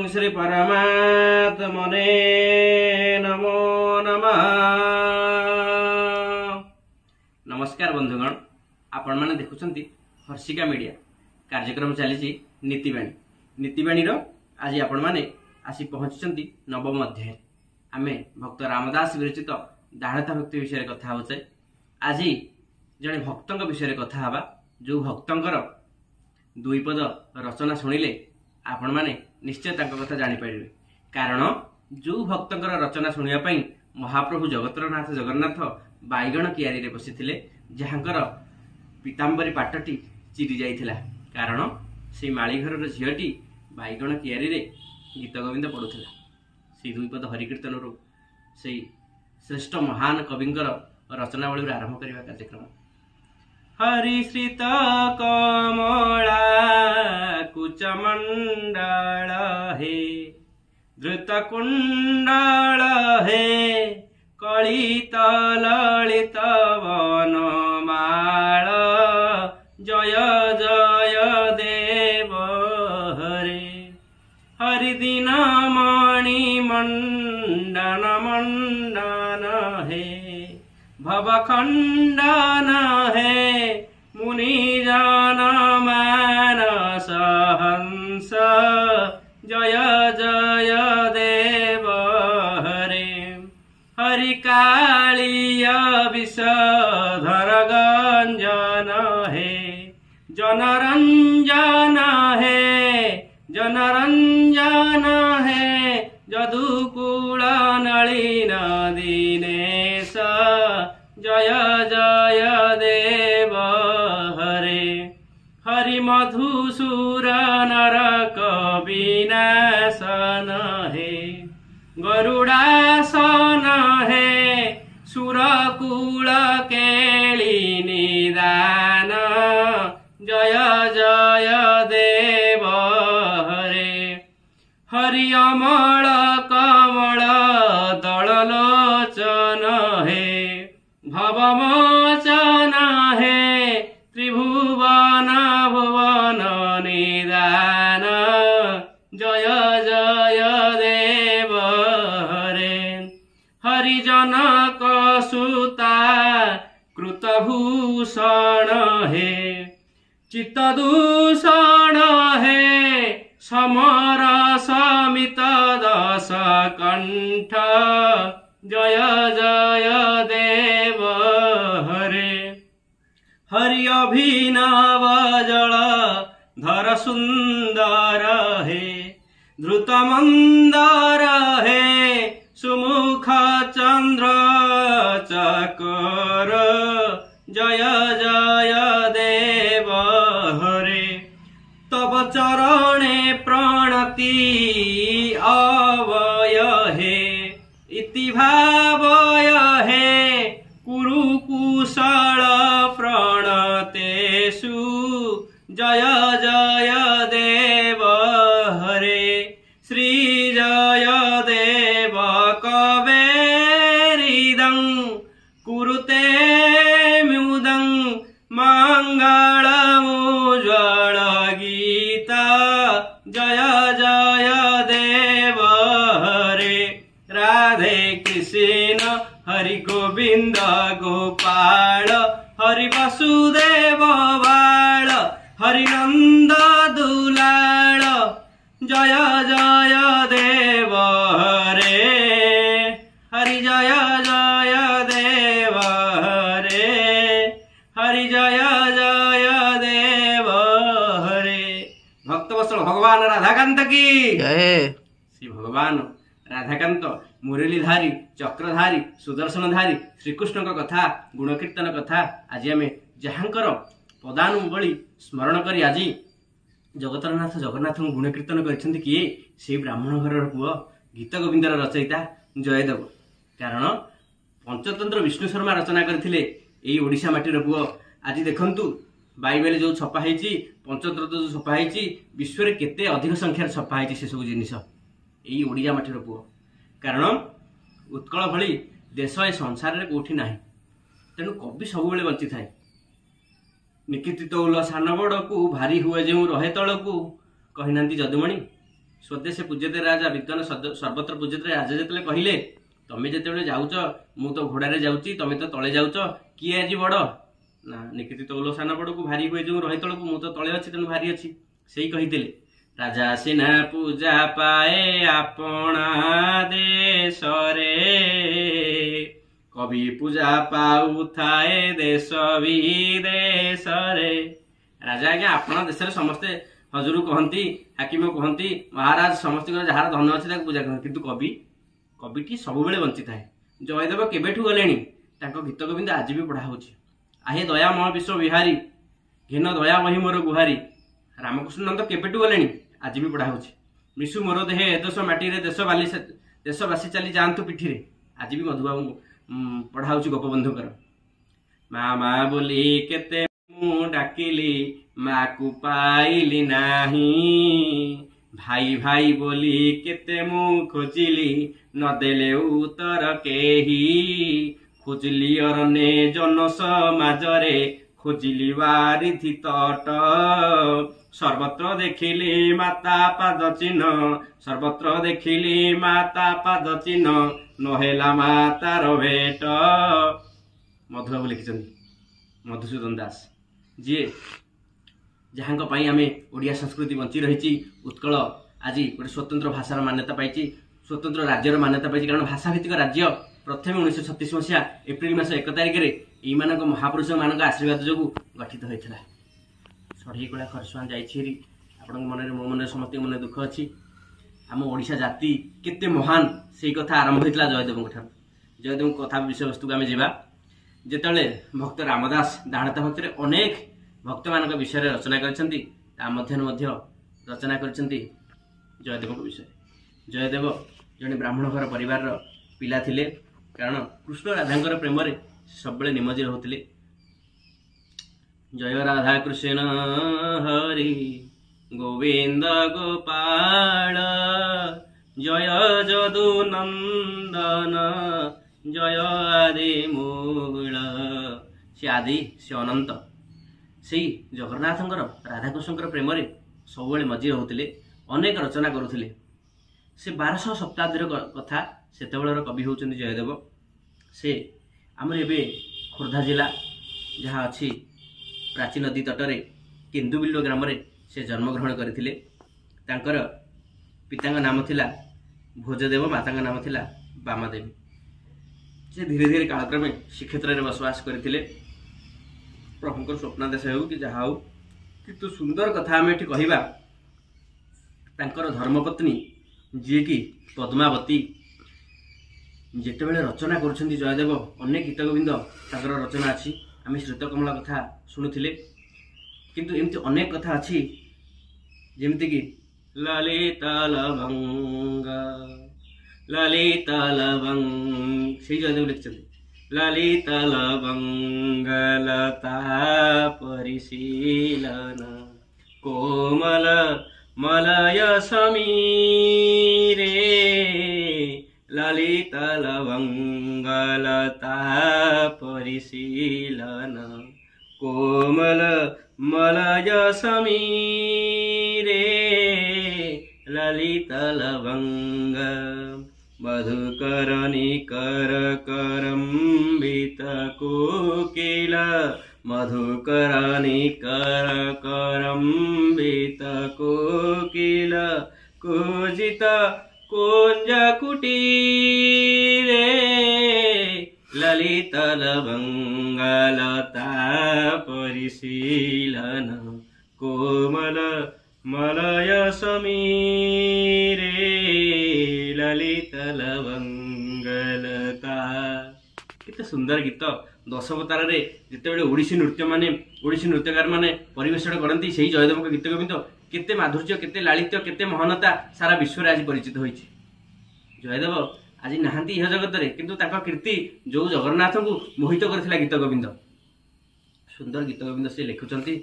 ओम श्री परमात्मने नमो नमः। नमस्कार बंधुगण, आपण माने देखुछंती हर्षिका मीडिया कार्यक्रम चली नीतिवाणी आज आपण माने आसी पहुंचती नवम अध्याय। आमे भक्त रामदास विरचित दाढ़ता भक्ति विषय कथा होचे। आज जड़े भक्तों विषय कथा हवा, जो भक्तंकर दुईपद रचना शुणिले आपण माने निश्चय तांको कथा जानी पारिबे। कारण जो भक्तंकर रचना शुणिया महाप्रभु जगतरनाथ जगन्नाथ बाईगण कियारी रे बसिथिले, जहांकर पीतांबरी पाटटी चिरी जाइथिला। कारण से माली घर झीटी बाईगण कियारी रे गीत गोविंद पढ़ुला। से दुईपद हरिकीर्तन से श्रेष्ठ महान कविंकर रचनावली आरंभ करने कार्यक्रम। हरिश्रित कमला कुचमंडल हे धृत कुंडल हे कलित ललित वनमाल जय जय देव हरे। हरिदिन मणि मंडन मंडन हे भवखंडन हे मुनिजन मानस हंस जय जय देव हरे। हरि कालिय विषधर गंजन हे जनरंजन हे जनरंजन हे जदुकुल नलिन दीनेश जय जय देव हरे। हरि मधुसूर नरक विनाशन हे गरुडासन हे सुरकुल केली निदान जय जय देव हरे। हरि अमल कमल दललोचन हे भवमोचन हे त्रिभुवन भुवन निदान जय जय देव हरे। हरिजनक सुता कृतभूषण हे चित्तदूषण हे समर समित दश कंठ जय जय देव हरे। हरि अभिनव जल धर सुंदर हे धृत मंदर हे सुमुख चंद्र चकर जय जय देव हरे। तब चरणे प्रणति अवय हे इति भावय हे कुरुकुशल प्रणतेषु जय जय देव हरे। श्री जय देव कवेरिदं कुरुते मुदं मंगलमुज्ज्वल गीता जय जय देव हरे। राधे कृष्ण हरि गोविंद गोपाल हरि वासुदेव बाल हरि नंद दुलाल जय जय देव हरे। हरि जय जय देव हरे। हरि जय जय देव हरे। भक्तवत्सल भगवान राधाकांत की जय। श्री भगवान राधाकांत मुरलीधारी चक्रधारी सुदर्शनधारी श्रीकृष्ण कथा गुणकीर्तन कथा आज आम जहाँकर पदानुबली स्मरण करी आज जगतरनाथ जगन्नाथ गुणकीर्तन कर किए से ब्राह्मण घर पुओ गीत गोविंदर रचयिता जयदेव। कारण पंचतंत्र विष्णु शर्मा रचना करथिले एई ओडिशा माटीर पुओ। आज देखंतु बाइबल जो छपा है पंचतंत्र जो छपा है विश्व में केते अधिक संख्यार छपा है से सब जिनिस एई ओडिया माटीर पुओ। कारण उत्कल भली देश ए संसार में कौटी ना, तेणु कवि सब बंची थाए। निकिति तौल सान बड़ को भारी हुए जो रहे तल को कही ना जदुमणि स्वदेश पूज्यते राजा विद्वान सर्वत्र पूज्यते राजा जिते कहले तमें जिते जाऊच मु तो घोड़े जाऊँगी तमें तो तले जाऊच किए आज बड़ ना निकिति तौल सान बड़ को भारी हुए जो रही तल को मु तो तले अच्छी तेणु भारी अच्छी से कही राजा सिना पूजा पाए आपणा देश रे कवि पूजा पाऊ थाए देश विदेश रे राजा आज्ञा आपण देश समस्ते हजूर कहती हाकिम कहती महाराज समस्त जार धन अच्छी पूजा करते किंतु कवि कविटी सब बंची थाए जयदेव केबेठू गले गीत गोविंद आज भी पढ़ा हो आहे दया मह विश्व विहारी घेन दया वही मोर गुहारी रामकृष्ण नंद केबेठू गले आज भी पढ़ा हो मिशु मोर देहे एदश माटी देशवासी चली जातु पिठी आज भी मधुबाबू पढ़ा गोपबंधुकर माँ माँ बोली केते मु डाकिली माँ को पाइली नाही भाई भाई बोली केते मु खोजिली नदेले उत्तर केही खोजिली अरण्ये जन समाजरे खोजिली वारिधि तट सर्वत्र देखिली माता पाद चिन्ह सर्वत्र देखिली माता पाद चिन्ह नहेला मातार भेट मधुबाबू लिखिं मधुसूदन दास जी जहाँ आम ओडिया संस्कृति बंची रही उत्कल आज गोटे स्वतंत्र भाषार मान्यता पाई स्वतंत्र राज्यर मान्यता पाई कारण भाषाभित्तिक राज्य प्रथम 1936 मसीहा एप्रिल मास 1 तारिख में महापुरुष मान आशीर्वाद जो गठित होता षढ़ी कला खरसुआ जाइए आपण मन मो मन समस्त मन दुख अच्छी आम ओडिशा जाति केते महान से कथा आरंभ होता जयदेव जयदेव कथा विषय वस्तु को आम जा जिते भक्त रामदास दाणता भक्त अनेक भक्त मान विषय रचना कर रचना कर जयदेव विषय जयदेव जड़े ब्राह्मण घर परिवार पिला थिले कारण कृष्ण राधा प्रेम सब निमजी रोते जय राधा कृष्ण हरि गोविंद गोपाल जय जदु नंदन जय आदि मूल से आदि से अनंत से जगन्नाथ राधाकृष्ण प्रेम सब मजी रोते अनेक रचना करुले से 1200 शताब्दी कथा से कवि होउछन्ति जयदेव से आम ए खोर्धा जिला जहाँ अच्छी प्राची नदी तटरे केन्दुबिल्लो ग्राम से जन्मग्रहण करथिले तांकर पिता नाम थिला भोजदेव माता नाम थिला बामादेवी से धीरे धीरे कालक्रमे श्रीक्षेत्र में बसवास करथिले प्रभुंकर स्वप्नादेश हो कि जहाँ हो किंतु सुंदर कथा आम ये कहवा तांकर धर्मपत्नी जी की पद्मावती जिते बड़े रचना करुछन्ति जयदेव अनेक गीत गोविंद तांकर रचना अच्छी आम श्रुतकमला कथा शुणुले किंतु एमती अनेक कथा अच्छी जमती कि ललिता लवंग ललिता लवंग से जयदेव लिखिं ललिता लवंग लता परिशीलन कोमल मलय समीरे ललिता लवंग लता परिशीलन कोमल मलय समीरे ललिता लवंग मधुकरणी कर करम्बित कोकिल मधुकरणी कर करम्बित कोकिल कुजित कुंज कुटीरे ललित लवंग लता परिशीलन कोमल मलय समीरे ललित लवंगलता केते सुंदर गीत दशवतार जिते ओडिसी नृत्य माने ओडिसी नृत्यकार माने परिवेषण करती से जयदेव गीत गोविंद केते माधुर्य केते लालित्य केते महानता सारा विश्व आज परिचित होइछि जयदेव आज नहांती यह जगत रे किंतु ताका कीर्ति जो जगन्नाथ को मोहित करथिला गीत गोविंद सुंदर गीत गोविंद से लिखुचंती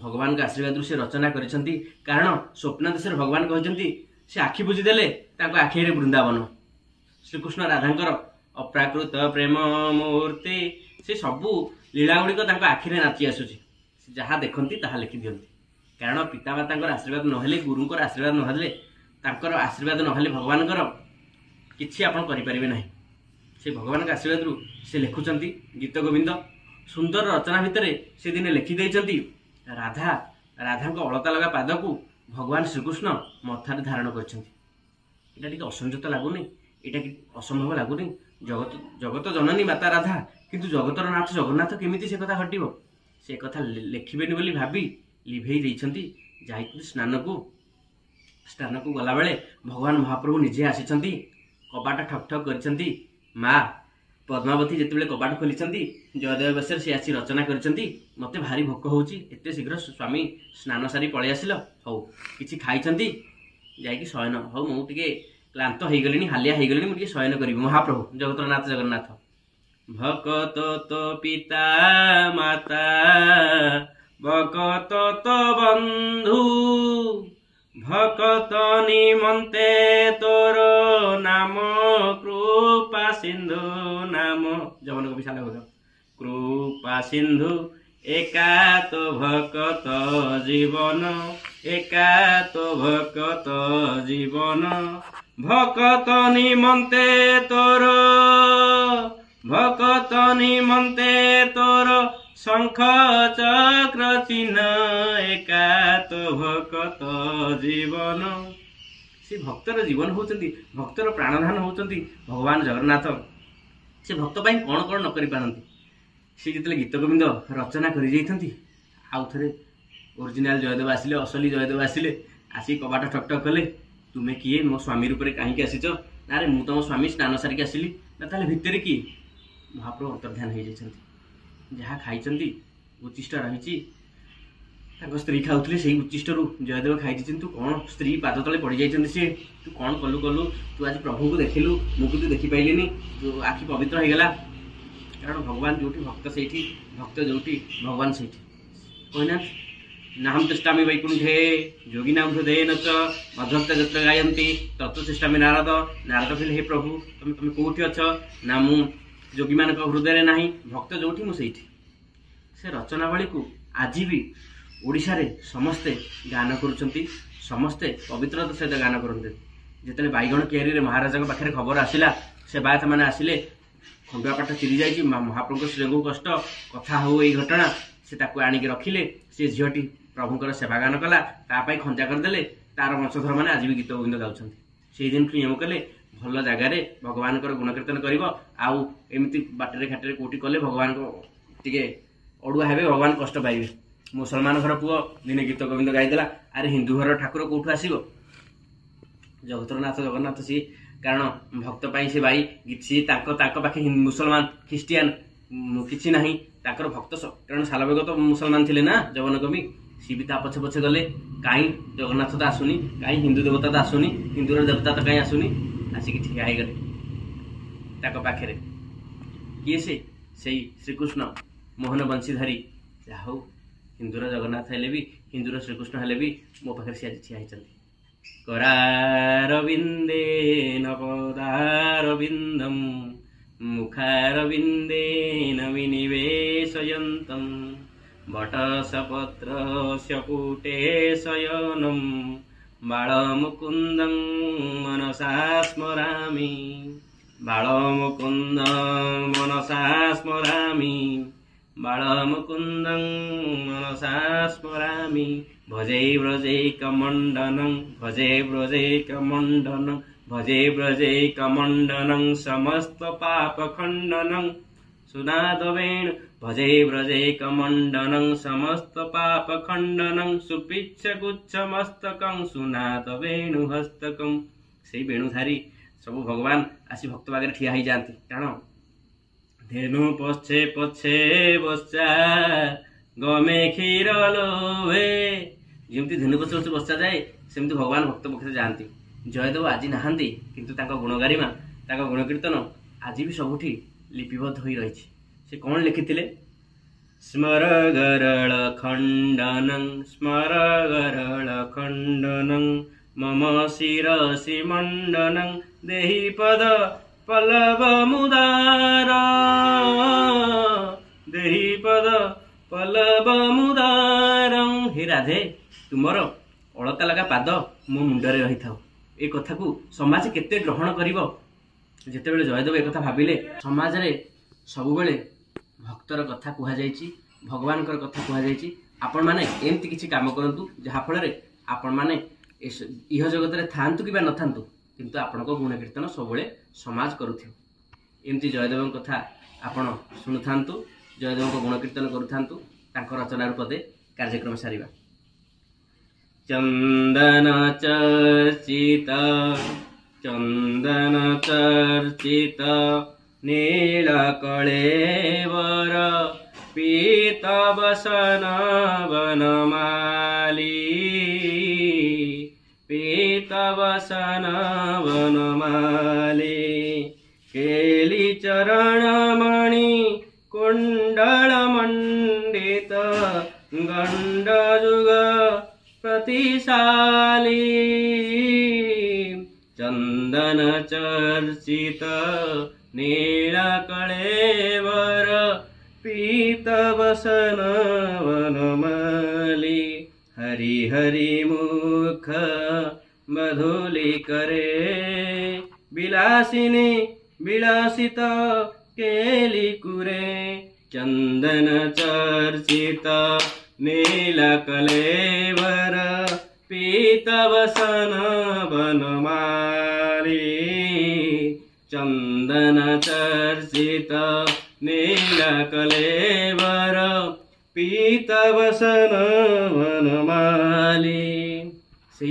भगवान का आशीर्वाद से रचना करिसंती कारण स्वप्नादेश भगवान कहते से आखि बुझीदेले आखि वृंदावन श्रीकृष्ण राधांकर अप्राकृत प्रेम मूर्ति से सबू लीला गुड़िक आखिरे नाची आसूची जहाँ देखती ताहा लिखि दिखती कारण पितामाता आशीर्वाद नहेले गुरुंकर आशीर्वाद नहेले तांकर आशीर्वाद नहले भगवानकर किछि आपण करि परिबे नाही। से भगवान का आशीर्वाद रु से लिखुचंती गीत गोविंद सुंदर रचना भितर से दिन लिखि दैचंती राधा राधा को अलता लगा पाद को भगवान श्रीकृष्ण मथार धारण करछंती। एटा टिके असंजत लागुनी, एटा कि असंभव लागुनी। जगत जगत जननी माता राधा किंतु जगतर नाथ जगन्नाथ केमिति से कथा घटिबो से कथा लिखिबेनी बोली भाबी लिभेई दैछंती। जाई स्नान को गला बेले भगवान महाप्रभु निजे आसीचंती, कबाट ठक ठक करछंती। माँ पद्मावती जितेबाला कबाट खोली जयदेव बेसर सी आसी रचना करछंती मते भारी भोक होउची, एते शीघ्र स्वामी स्नान सारी पळै आसिल, हौ किछि खाइछंती जाईकि शयन हौ मु टिके क्लांत हो गलिनी हालिया हो गलिनी मुझे शयन करी। महाप्रभु जगतनाथ जगन्नाथ भकत तो पिता माता भकत तो बंधु भकत निमंते तोर नाम कृपा सिंधु नाम जवन को विशाल हो कृपा सिंधु एका तो भकत जीवन एका तो भकत जीवन भकत निमंते तोर भकत निमंते तोर शंख चक्र चिन्ह एका तो भकत जीवन। से भक्तर जीवन होचंती, भक्तर प्राणधान होचंती भगवान जगन्नाथ। से भक्त पाई कौन कौन न करि पारंती। से जितले गीत गोविंद रचना करि जाइथंती आउ थरे ओरिजिनल जयदेव आसिले, असली जयदेव आसिले, आसी कबाट ठक ठक कले तुमे किए मो स्वामी रूप कहीं आसीच ना रे मु तुम स्वामी स्नान सारिक आसिली ना ताले भितर कि महाप्रभु अंतर्ध्यान हो जाइछंती। जहाँ खाइछंती उच्चिष्ट रही स्त्री खाऊले से उच्चिष्ट रु जयदेव खाई तू कौन स्त्री पाद तले पड़ जाइछंती सी तू कौन कलु कलु तू आज प्रभु को देखिलु मुझे तू देखी पाइलिनी तू आखि पवित्र हो गला। कारण भगवान जोटी भक्त से भक्त जोटी भगवान से कहना नाम तिष्ठामि वैकुंठे योगिनां हृदयेन च मध्वक्त जत्र गायन्ति तत्र तिष्ठामि नारद। नारद कहले हे प्रभु तुम तुम कोठी अछ ना मु योगी मान हृदय ना भक्त जोठी मु सेठी। से रचनावली को आज भी ओडिशा रे समस्ते गान करुछंती, समस्ते पवित्रता सहित गान करते। जिते बैगण कियारी रे महाराजा पाखे खबर आसिला से बात मैंने आसिले खंडुआ पाठ चिरी जाइए महाप्रभु श्रीजू कष्ट कथा हो यही घटना से आणिक रखिले से झीटी प्रभुंर सेवा गान कला तापाई खंजा करदे तार वंशधर मैंने आज भी गीत गोविंद गाँव से दिन नियम कले भल जगार भगवान गुण कीर्तन करमती बाटर घाटे कौटी कले भगवान को टे अड़ुआ हे भगवान कष्ट पाइबे। मुसलमान घर पुओ दिने गीत गोविंद गाईदेला अरे हिंदू घर ठाकुर कौटू आसो जगतरनाथ जगन्नाथ सी कारण भक्त पाई से भाई गीत सी पाखे मुसलमान ख्रीस्टियान किसी ना भक्त कारण सालबेग तो मुसलमान थे ना जगन कवि सी भी पछे पछे गले कहीं जगन्नाथ तो आसुनी कहीं हिंदू देवता तो आसुनी हिंदूर देवता तो कहीं आसुनी आसिक ठिया हो गले पाखे किए से श्रीकृष्ण मोहन बंशीधारी हूँ हिंदूर जगन्नाथ हेले भी हिंदूर श्रीकृष्ण हेले भी मो पाखे सी आज ठिया होती। करारविंदे नपदारविंदम मुखारविंदे न विनिवेशयन्तं वटसपत्रस्य पुटे शयनं बालमुकुन्दं मनसा स्मरामि बालमुकुन्दं मनसा स्मरामि बालमुकुन्दं मनसा स्मरामि भजे व्रजैकमण्डनं भजे व्रजैकमण्डनं भजे व्रजैकमण्डनं समस्त पापखण्डनं सुनादवेणु भजे व्रजैकमण्डनं समस्त पापखण्डनं सुपिच्छगुच्छमस्तकं सुनादवेणुहस्तकं। से वेणुधारी सब भगवान आसी भक्त आगे ठिया हो जाती कारण धेनु पछे पछे बच्चा गमे क्षीर लोभे जमी धेनु पछे पछे बच्चा जाए सेमती भगवान भक्त पक्षे जाती। जयदेव आज नहांती किंतु तांका गुणगारिमा तांका गुण कीर्तन आज भी सबुठी लिपिबद्ध हो रही। से कौन लिखिथिले स्मर गरल खंडनं स्मर गरल खंडनं मम शिरसि मंडनं देहि पद पल्लव मुदार देहि पद पल्लव मुदारं। हे राधे तुमर अलता लगा पाद मो मुंडरे रही था ए कथा को समाज केते ग्रहण करिवो जेतेबेले जयदेव एक कथा भाविले समाज रे सब बेले भक्तर कथा कुहा जायछि भगवान कर कथा कुहा जायछि आपण माने एमती किछि काम करंतु जहा फल रे आपण माने इह जगत रे थांतु कि बा न थांतु किंतु आपण को गुण कीर्तन सब बेले समाज करूथियो एमती जयदेव कथा आपण सुनु थांतु जयदेव को गुण कीर्तन करू थांतु तांकर रचना पदे कार्यक्रम सारिबा। चंदन चर्चित नील कलेवर पीतवसन वनमाली पीतवसन वनमाली केली चरणमणि कुंडल मंडित गंडजुग प्रतिशाली चंदन चर्चित नील कलेवर पीतवसन वनमाली हरि हरि मुख मधुली करे विलासिनी विलासित केली कुरे चंदन चर्चित नील कलेवर पीतवसन वनमाली चंदन चर्चित नील कलेवर पीतवसन वनमाली से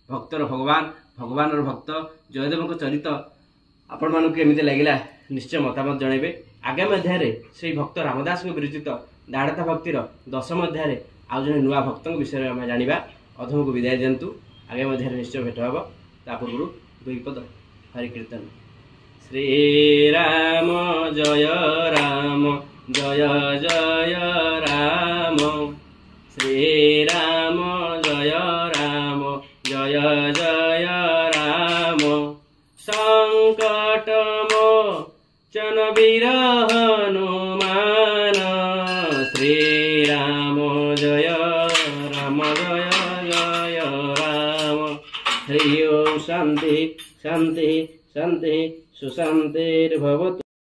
भक्तर भगवान भगवान भक्त जयदेव चरित आपण मानक केमिति लागिला निश्चय मतामत जनइबे। आगामी अध्याय से भक्त रामदास विरचित दाड़ता भक्तिर 10 अध्याय आउ जने नुआ भक्त विषय में जानिबा। अधम को विदाय दिंतु आगामी अध्याय निश्चय भेट हम ता पूर्व दुई पद हरि कीर्तन। श्री राम जय राम जय जय राम श्री राम जय राम जय जय राम संकट मोचन वीर हनुमान श्री राम जय राम जय जय राम। हरि ओम शांति शांति शांति सुशांतिर्भवतु।